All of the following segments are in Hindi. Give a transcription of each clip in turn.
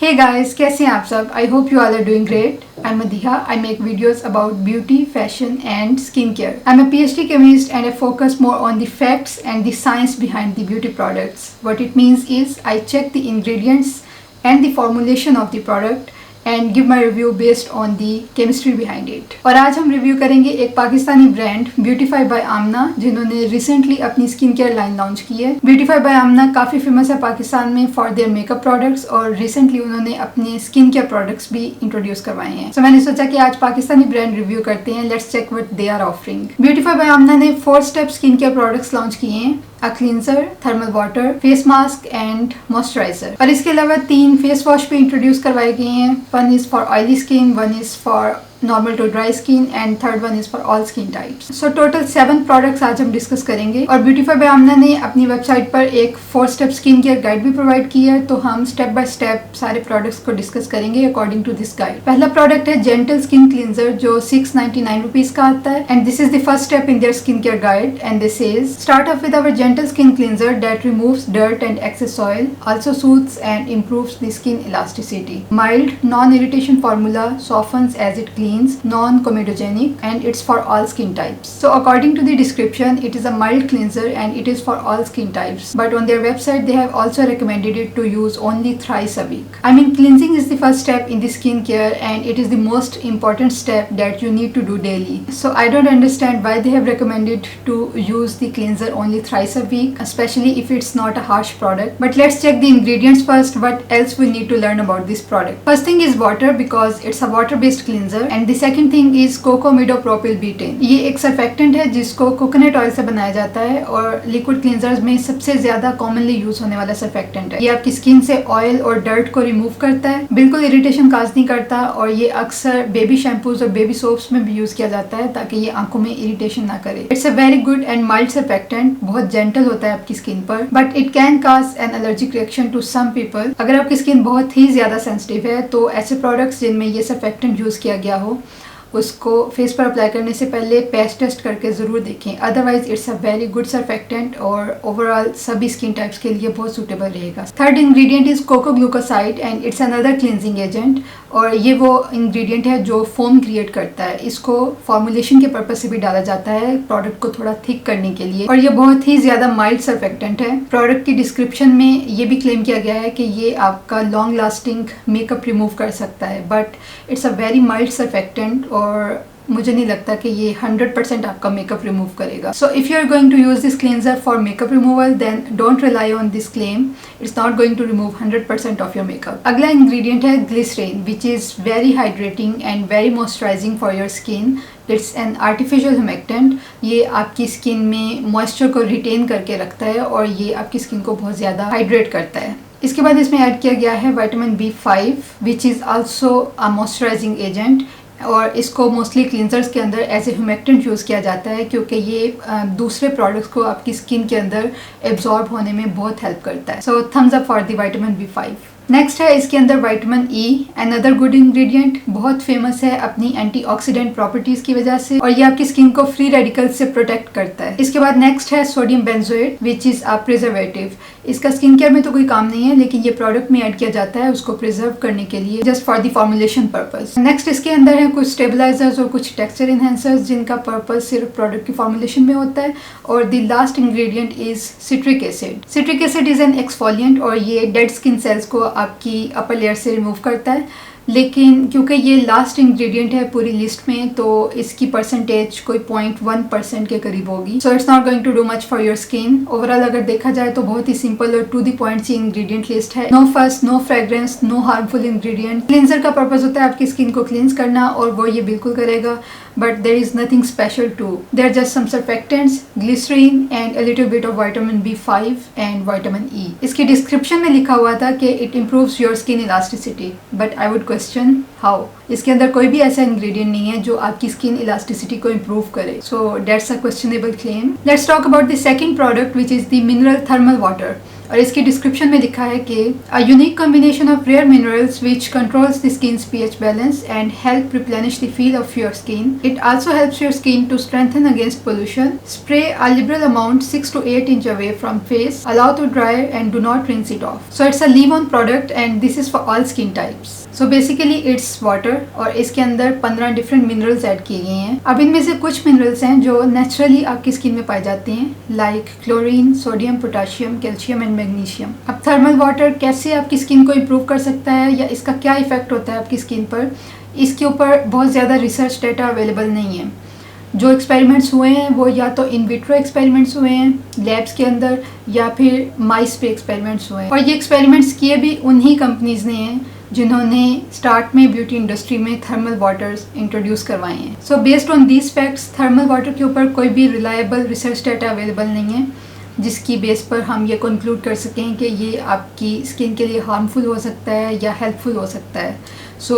Hey guys, कैसे हैं आप सब? I hope you all are doing great. I'm Madiha. I make videos about beauty, fashion and skincare. I'm a PhD chemist and I focus more on the facts and the science behind the beauty products. What it means is I check the ingredients and the formulation of the product and give my review based on the chemistry behind it. और आज हम रिव्यू करेंगे एक पाकिस्तानी ब्रांड ब्यूटीफाई बाय आमना, जिन्होंने रिसेंटली अपनी स्किन केयर लाइन लॉन्च की है। ब्यूटीफाई बाय आमना काफ़ी फेमस है पाकिस्तान में फॉर देयर मेकअप प्रोडक्ट्स और रिसेंटली उन्होंने अपने स्किन केयर प्रोडक्ट्स भी इंट्रोड्यूस करवाए हैं। So मैंने सोचा कि आज पाकिस्तानी ब्रांड रिव्यू करते हैं। Let's check what they are offering. Beautify by Amna ने 4 step skin care products launch किए हैं, a cleanser, thermal water, face mask and moisturizer। और इसके अलावा 3 फेस वॉश भी इंट्रोड्यूस करवाए गए हैं। One is for oily skin, one is for normal to dry skin and third one is for all skin types. So total 7 products आज हम डिस्कस करेंगे। और ब्यूटीफाई बाय आमना ने अपनी वेबसाइट पर एक 4 स्टेप स्किन केयर गाइड भी प्रोवाइड की है, तो हम स्टेप बाय स्टेप सारे प्रोडक्ट्स को डिस्कस करेंगे अकॉर्डिंग टू दिस गाइड। पहला प्रोडक्ट है जेंटल स्किन क्लींजर, जो 699 रुपीज का आता है and this is the first step in their skin care guide and this is start of with our gentle skin cleanser that removes dirt and excess oil, also soothes and improves the skin elasticity. Mild, non-irritation formula, softens as it cleans, non-comedogenic and it's for all skin types. So according to the description, it is a mild cleanser and it is for all skin types. But on their website, they have also recommended it to use only thrice a week. I mean, cleansing is the first step in the skin care and it is the most important step that you need to do daily. So I don't understand why they have recommended to use the cleanser only thrice a week, especially if it's not a harsh product. But let's check the ingredients first. What else we need to learn about this product? First thing is water, because it's a water based cleanser, and the second thing is cocamidopropyl betaine। ये एक सर्फेक्टेंट है जिसको कोकोनट ऑयल से बनाया जाता है और लिक्विड क्लींजर्स में सबसे ज्यादा कॉमनली यूज होने वाला सर्फेक्टेंट है। ये आपकी स्किन से ऑयल और डर्ट को रिमूव करता है, बिल्कुल इरिटेशन काज नहीं करता और ये अक्सर बेबी शैम्पूज और बेबी सोप्स में भी यूज किया जाता है ताकि ये आंखों में इरिटेशन ना करे। It's a very good and mild surfactant, बहुत जेंटल होता है आपकी स्किन पर, but it can cause an allergic reaction to some people। अगर आपकी स्किन बहुत ही ज़्यादा सेंसिटिव है तो ऐसे प्रोडक्ट्स जिनमें ये सर्फेक्टेंट यूज़ किया गया हो उसको फेस पर अप्लाई करने से पहले पैच टेस्ट करके ज़रूर देखें। Otherwise it's a very good surfactant और ओवरऑल सभी स्किन टाइप्स के लिए बहुत सूटेबल रहेगा। Third ingredient is cocoglucoside and it's another cleansing agent, और ये वो इंग्रेडिएंट है जो फोम क्रिएट करता है। इसको फॉर्मुलेशन के पर्पज से भी डाला जाता है प्रोडक्ट को थोड़ा थिक करने के लिए, और ये बहुत ही ज़्यादा माइल्ड सर्फेक्टेंट है। प्रोडक्ट की डिस्क्रिप्शन में ये भी क्लेम किया गया है कि ये आपका लॉन्ग लास्टिंग मेकअप रिमूव कर सकता है, but it's a very mild surfactant और मुझे नहीं लगता कि ये 100% आपका मेकअप रिमूव करेगा। So if you are going to use this cleanser for makeup removal then don't rely on this claim, it's not going to remove 100% off your makeup. अगला इंग्रेडिएंट है glycerin, which is very hydrating and very moisturising for your skin. It's an artificial humectant, ये आपकी स्किन में मॉइस्चर को रिटेन करके रखता है और ये आपकी स्किन को बहुत ज़्यादा हाइड्रेट करता है। इसके बाद इसमें ऐड किया गया है vitamin B5 which is also a moisturising agent, और इसको मोस्टली क्लींजर्स के अंदर एज ए ह्यूमेक्टेंट यूज़ किया जाता है क्योंकि ये दूसरे प्रोडक्ट्स को आपकी स्किन के अंदर एब्जॉर्ब होने में बहुत हेल्प करता है। सो Thums up for the vitamin B5। Next है इसके अंदर vitamin E, another good ingredient, बहुत फेमस है अपनी एंटीऑक्सीडेंट प्रॉपर्टीज की वजह से और ये आपकी स्किन को फ्री रेडिकल्स से प्रोटेक्ट करता है। इसके बाद नेक्स्ट है sodium benzoate which is a preservative. इसका स्किन केयर में तो कोई काम नहीं है, लेकिन ये प्रोडक्ट में ऐड किया जाता है उसको प्रिजर्व करने के लिए, just for the formulation purpose. Next इसके अंदर है कुछ स्टेबलाइजर्स और कुछ टेक्सचर इनहेंसर्स जिनका पर्पज सिर्फ प्रोडक्ट की फॉर्मुलेशन में होता है। और the last ingredient is citric acid. Citric acid is an exfoliant और ये डेड स्किन सेल्स को आपकी अपर लेयर से रिमूव करता है, लेकिन क्योंकि ये लास्ट इंग्रेडिएंट है पूरी लिस्ट में तो इसकी परसेंटेज कोई 0.1% के करीब होगी। So it's not going to do much for your skin. Overall अगर देखा जाए तो बहुत ही सिंपल और टू द पॉइंट सी इंग्रेडिएंट लिस्ट है। No fuss, no fragrance, no harmful ingredient. Cleanser का पर्पज होता है आपकी स्किन को क्लींस करना और वो ये बिल्कुल करेगा, but there is nothing special too. There are just some surfactants, glycerin and a little bit of vitamin B5 and vitamin E. इसकी डिस्क्रिप्शन में लिखा हुआ था कि it improves your skin elasticity, but I would question how. इसके अंदर कोई भी ऐसा इंग्रेडिएंट नहीं है जो आपकी स्किन इलास्टिसिटी को इम्प्रूव करे, so that's a questionable claim. Let's talk about the second product which is the mineral thermal water. और इसकी डिस्क्रिप्शन में लिखा है कि a unique combination of rare minerals which controls the skin's pH balance and help replenish the feel of your skin. It also helps your skin to strengthen against pollution. Spray a liberal amount 6 to 8 inch away from face. Allow to dry and do not rinse it off. So it's a leave-on product and this is for all skin types. So basically it's water और इसके अंदर 15 डिफरेंट मिनरल्स ऐड किए गए हैं. अब इनमें से कुछ मिनरल्स हैं जो नेचुरली आपकी स्किन में पाए जाते हैं, like chlorine, sodium, potassium, calcium and magnesium. अब थर्मल वाटर कैसे आपकी स्किन को इम्प्रूव कर सकता है या इसका क्या इफेक्ट होता है आपकी स्किन पर, इसके ऊपर बहुत ज़्यादा रिसर्च डेटा अवेलेबल नहीं है. जो एक्सपेरिमेंट्स हुए हैं वो या तो इन विट्रो एक्सपेरिमेंट्स हुए हैं लैब्स के अंदर या फिर माइस पे एक्सपेरिमेंट्स हुए हैं. और ये एक्सपेरिमेंट्स किए भी उन्हीं कंपनीज़ ने हैं जिन्होंने स्टार्ट में ब्यूटी इंडस्ट्री में थर्मल वाटर्स इंट्रोड्यूस करवाए हैं. So based on these facts thermal water के ऊपर कोई भी रिलायबल रिसर्च डाटा अवेलेबल नहीं है जिसकी बेस पर हम ये कंक्लूड कर सकें कि ये आपकी स्किन के लिए हार्मफुल हो सकता है या हेल्पफुल हो सकता है. So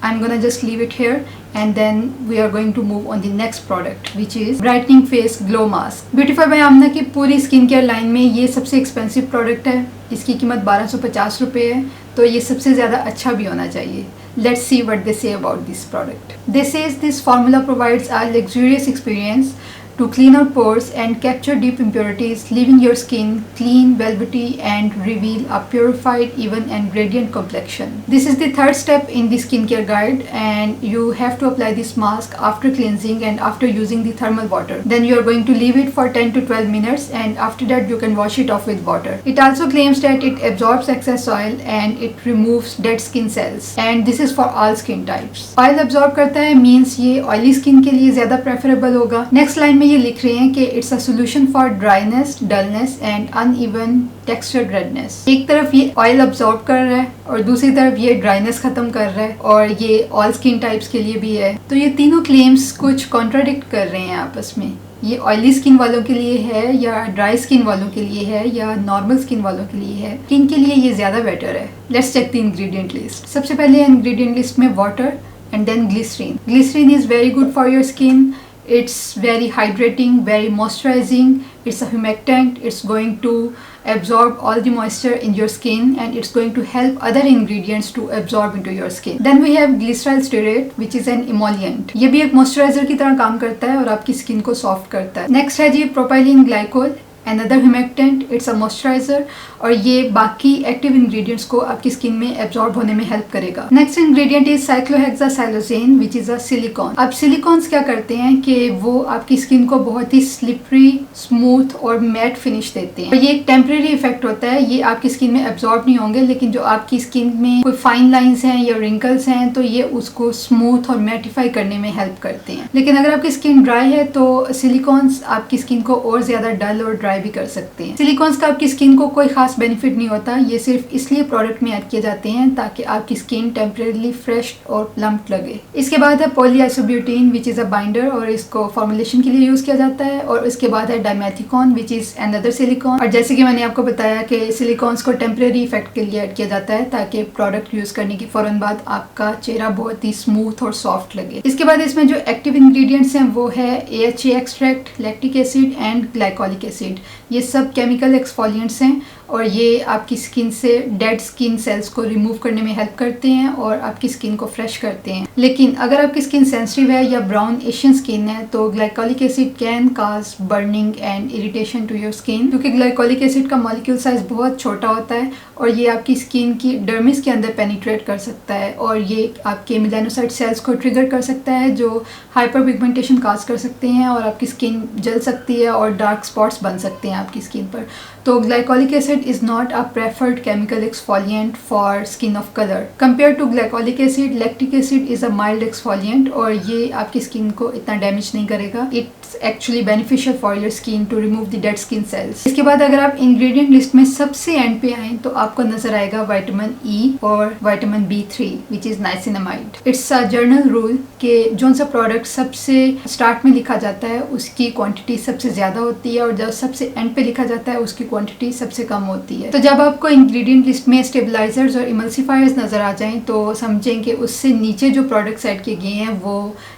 I'm gonna just leave it here and then we are going to move on the next product which is brightening face glow mask. Beautify by Amna की पूरी स्किन केयर लाइन में ये सबसे एक्सपेंसिव प्रोडक्ट है. इसकी कीमत 1250 रुपये है, तो ये सबसे ज़्यादा अच्छा भी होना चाहिए. Let's see what they say about this product. They says this formula provides a luxurious experience to clean out pores and capture deep impurities, leaving your skin clean, velvety and reveal a purified, even and radiant complexion. This is the third step in the skincare guide and you have to apply this mask after cleansing and after using the thermal water. Then you are going to leave it for 10 to 12 minutes and after that you can wash it off with water. It also claims that it absorbs excess oil and it removes dead skin cells and this is for all skin types. Oil absorb करता है means ये oily skin के लिए ज़्यादा preferable होगा. Next line ये लिख रहे हैं कि it's a solution for dryness, dullness and uneven textured redness. एक तरफ ये ऑयल अब्सॉर्ब कर रहा है और दूसरी तरफ ये ड्राइनेस खत्म कर रहा है और ये ऑल स्किन टाइप्स के लिए भी है. तो ये तीनों क्लेम्स कुछ कॉन्ट्राडिक्ट कर रहे हैं आपस में. ये ऑयली स्किन वालों के लिए है या ड्राई स्किन वालों के लिए है या नॉर्मल स्किन वालों के लिए है. स्किन के लिए ये ज़्यादा बेटर है. Let's check the ingredient list. सबसे पहले इंग्रेडिएंट लिस्ट में water and then glycerin. Glycerin is very good for your skin. It's very hydrating, very moisturizing. It's a humectant. It's going to absorb all the moisture in your skin and it's going to help other ingredients to absorb into your skin. Then we have glyceryl stearate which is an emollient. ये भी एक moisturizer की तरह काम करता है और आपकी स्किन को सॉफ्ट करता है. नेक्स्ट है जी propylene glycol, another humectant. It's a moisturizer और ये बाकी एक्टिव इंग्रेडिएंट्स को आपकी स्किन में एब्जॉर्ब होने में हेल्प करेगा. Next ingredient is cyclohexasiloxane which is a silicone. अब सिलिकॉन्स क्या करते हैं कि वो आपकी स्किन को बहुत ही स्लिपरी, स्मूथ और मैट फिनिश देते हैं. ये एक टेम्परेरी इफेक्ट होता है. ये आपकी स्किन में एब्जॉर्ब नहीं होंगे लेकिन जो आपकी स्किन में कोई फाइन लाइंस हैं या रिंकल्स हैं तो ये उसको स्मूथ और मैटिफाई करने में हेल्प करते हैं. लेकिन अगर आपकी स्किन ड्राई है तो सिलिकॉन्स आपकी स्किन को और ज्यादा डल और ड्राई भी कर सकते हैं. सिलिकॉन्स का आपकी स्किन को कोई खास बेनिफिट नहीं होता. ये सिर्फ इसलिए प्रोडक्ट में ऐड किए जाते हैं ताकि आपकी स्किन टेम्परेरी फ्रेश और प्लम्प लगे. इसके बाद है पॉलीआइसोब्यूटीन विच इज अ बाइंडर और इसको फॉर्मुलेशन के लिए यूज किया जाता है. और इसके बाद है डाइमेथिकॉन विच इज अनदर सिलिकॉन. और जैसे कि मैंने आपको बताया कि सिलिकॉन्स को टेम्परेरी इफेक्ट के लिए ऐड किया जाता है ताकि प्रोडक्ट यूज करने के फौरन बाद आपका चेहरा बहुत ही स्मूथ और सॉफ्ट लगे. इसके बाद इसमें जो एक्टिव इंग्रेडिएंट्स हैं वो है AHA extract, lactic acid and glycolic acid. ये सब केमिकल एक्सफोलिएंट्स हैं और ये आपकी स्किन से डेड स्किन सेल्स को रिमूव करने में हेल्प करते हैं और आपकी स्किन को फ्रेश करते हैं. लेकिन अगर आपकी स्किन सेंसिटिव है या ब्राउन एशियन स्किन है तो glycolic acid can cause burning and irritation to your skin क्योंकि ग्लाइकोलिक एसिड का मॉलिक्यूल साइज बहुत छोटा होता है और ये आपकी स्किन की डर्मिस के अंदर पेनिट्रेट कर सकता है और ये आपके मेलानोसाइट सेल्स को ट्रिगर कर सकता है जो हाइपर पिगमेंटेशन काज कर सकते हैं और आपकी स्किन जल सकती है और डार्क स्पॉट्स बन सकते हैं आपकी स्किन पर. तो glycolic acid is not a preferred chemical exfoliant for skin of colour. Compare to glycolic acid, lactic acid is a mild exfoliant और ये आपकी स्किन को इतना डैमेज नहीं करेगा. It's actually beneficial for your skin to remove the dead skin cells. इसके बाद अगर आप इंग्रेडिएंट लिस्ट में सबसे एंड पे आए तो आपको नजर आएगा विटामिन E और vitamin B3 which is niacinamide. It's a journal rule कि जो सा प्रोडक्ट सबसे स्टार्ट में लिखा जाता है उसकी क्वांटिटी सबसे ज्यादा होती है और जब सबसे एंड पे लिखा जाता है उसकी क्वांटिटी सबसे कम होती है। तो जब आपको इंग्रेडिएंट लिस्ट में स्टेबलाइजर्स और इमल्सिफायर्स नज़र आ जाएं तो समझें कि उससे नीचे जो प्रोडक्ट्स ऐड किए गए हैं वो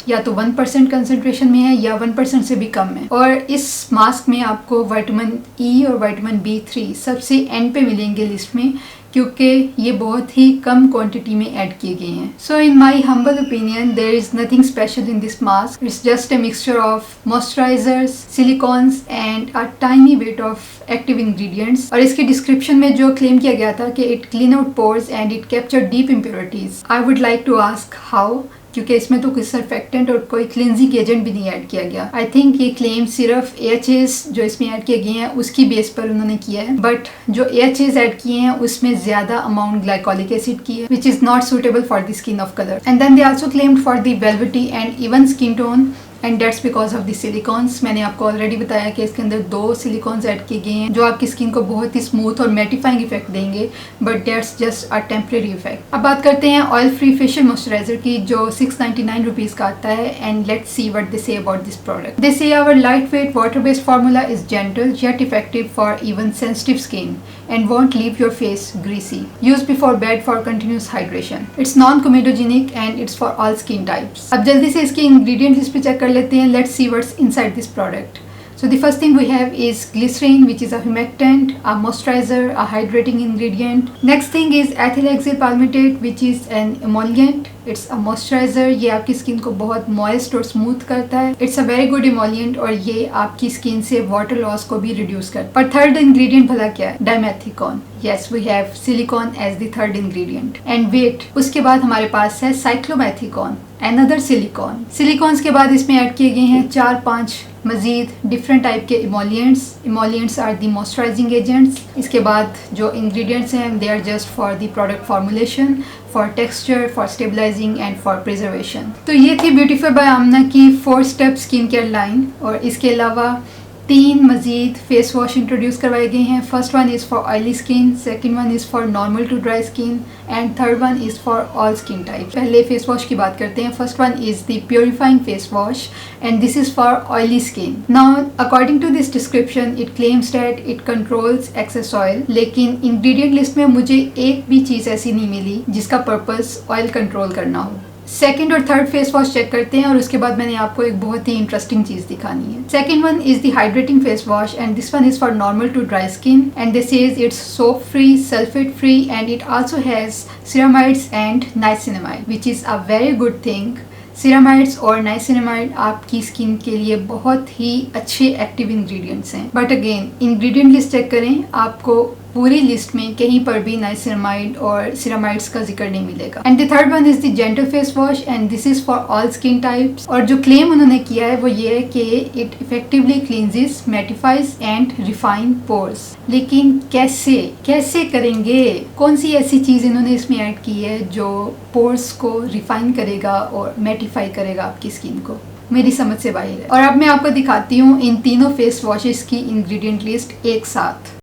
या तो 1% कंसनट्रेशन में है या 1% से भी कम है। और इस मास्क में आपको विटामिन ई और विटामिन B3 सबसे एंड पे मिलेंगे लिस्ट में, क्योंकि ये बहुत ही कम क्वांटिटी में ऐड किए गए हैं। So in my humble opinion there is nothing special in this mask, it's just a mixture of moisturisers, silicones and a tiny bit of active ingredients. और इसके डिस्क्रिप्शन में जो क्लेम किया गया था कि it clean out pores and it capture deep impurities, I would like to ask how, क्योंकि इसमें तो कोई सर्फेक्टेंट और कोई क्लिनजिंग एजेंट भी नहीं ऐड किया गया। आई थिंक ये क्लेम सिर्फ AHAs जो इसमें ऐड किए गए हैं उसकी बेस पर उन्होंने किया है, बट जो AHAs ऐड किए हैं उसमें ज्यादा अमाउंट ग्लाइकोलिक एसिड की है, which is not suitable for the skin of colour. And then they also claimed for the velvety and even skin tone, and that's because of the silicones. मैंने आपको ऑलरेडी बताया कि इसके अंदर 2 सिलिकॉन्स ऐड किए गए हैं जो आपकी स्किन को बहुत ही स्मूथ और मैटिफाइंग इफेक्ट देंगे, but that's just a temporary effect. अब बात करते हैं ऑयल फ्री फेशियल मॉइस्चराइजर की जो 699 रुपीज का आता है, and let's see what they say about this product. They say our light weight water based formula is gentle yet effective for even sensitive skin and won't leave your face greasy. Use before bed for continuous hydration. It's non-comedogenic and it's for all skin types. अब जल्दी से इसके इंग्रेडिएंट लिस्ट पे चेक कर लेते हैं. Let's see what's inside this product. So the first thing we have is glycerin, which is a humectant, a moisturizer, a hydrating ingredient. Next thing is ethyl palmitate, which is an emollient. It's a moisturizer. ये आपकी स्किन को बहुत moist और smooth करता है. It's a very good emollient और ये आपकी स्किन से water loss को भी reduce करता है. पर थर्ड ingredient भला क्या है? Dimethicone. Yes, we have silicone as the third ingredient. And wait, उसके बाद हमारे पास है cyclomethicone, another silicone. Silicones के बाद इसमें ऐड किए गए हैं 4-5 मजीद डिफरेंट टाइप के emollients are the moisturising agents. इसके बाद जो इंग्रेडिएंट्स हैं they are just for the product formulation, for texture, for stabilising and for preservation. तो ये थी ब्यूटीफाई बाय आमना की 4 स्टेप स्किन केयर लाइन. और इसके अलावा 3 मजीद फेस वॉश इंट्रोड्यूस करवाए गए हैं. First one is for oily skin, second one is for normal to dry skin and third one is for all skin type. पहले फेस वॉश की बात करते हैं. First one is the purifying face wash and this is for oily skin. Now according to this description it claims that it controls excess oil, लेकिन इंग्रेडिएंट लिस्ट में मुझे एक भी चीज़ ऐसी नहीं मिली जिसका पर्पस ऑयल कंट्रोल करना हो. सेकेंड और थर्ड फेस वॉश चेक करते हैं और उसके बाद मैंने आपको एक बहुत ही इंटरेस्टिंग चीज दिखानी है. Second one is the hydrating face wash and this one is for normal to dry skin and this is it's soap free, sulphate free and it also has ceramides and niacinamide which is a very good thing. Ceramides और नाइसिनामाइड आपकी स्किन के लिए बहुत ही अच्छे एक्टिव इंग्रेडिएंट्स हैं. But again ingredient list check करें, आपको पूरी लिस्ट में कहीं पर भी नाइसिनामाइड और सिरामाइड्स का जिक्र नहीं मिलेगा. And the third one is the gentle face wash and this is for all skin types. और जो क्लेम उन्होंने किया है वो ये है कि it effectively cleanses, mattifies and refine pores. लेकिन कैसे करेंगे? कौन सी ऐसी चीज इन्होंने इसमें ऐड की है जो पोर्स को रिफाइन करेगा और मैटिफाई करेगा आपकी स्किन को? मेरी समझ से बाहर है. और अब मैं आपको दिखाती हूँ इन तीनों फेस वॉशेस की इंग्रेडिएंट लिस्ट एक साथ.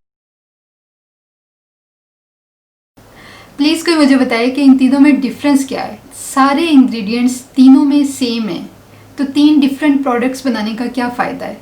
प्लीज़ कोई मुझे बताए कि इन तीनों में डिफरेंस क्या है. सारे इंग्रेडिएंट्स तीनों में सेम है, तो 3 डिफरेंट प्रोडक्ट्स बनाने का क्या फ़ायदा है?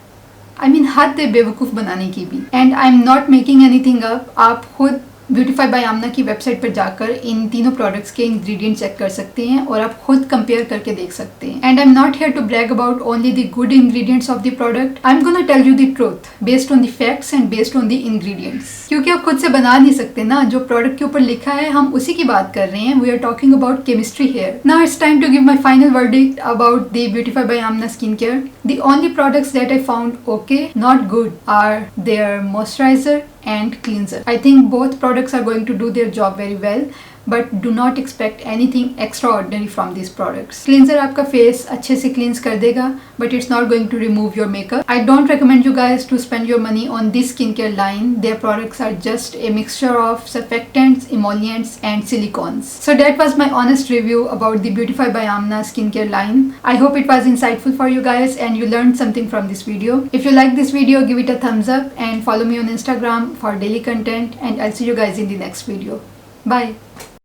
आई मीन हद है बेवकूफ़ बनाने की भी. And I am not making anything up. आप खुद ब्यूटीफाई बाय आमना की वेबसाइट पर जाकर इन तीनों प्रोडक्ट्स के इंग्रेडिएंट चेक कर सकते हैं और आप खुद कंपेयर करके देख सकते हैं. And I am not here to brag about only the good ingredients of the product. I am gonna tell you the truth based on the facts and based on the ingredients. क्योंकि आप खुद से बना नहीं सकते ना, जो प्रोडक्ट के ऊपर लिखा है हम उसी की बात कर रहे हैं. We are talking about chemistry here. Now it's time to give my final verdict about the beautify by Amna skin care. The only products that I found okay, not good, are their moisturiser and cleanser. I think both products are going to do their job very well, but do not expect anything extraordinary from these products. Cleanser आपका face अच्छे से cleanse कर देगा, but it's not going to remove your makeup. I don't recommend you guys to spend your money on this skincare line. Their products are just a mixture of surfactants, emollients and silicones. So that was my honest review about the Beautify by Amna skincare line. I hope it was insightful for you guys and you learned something from this video. If you like this video, give it a thumbs up and follow me on Instagram for daily content, and I'll see you guys in the next video. Bye.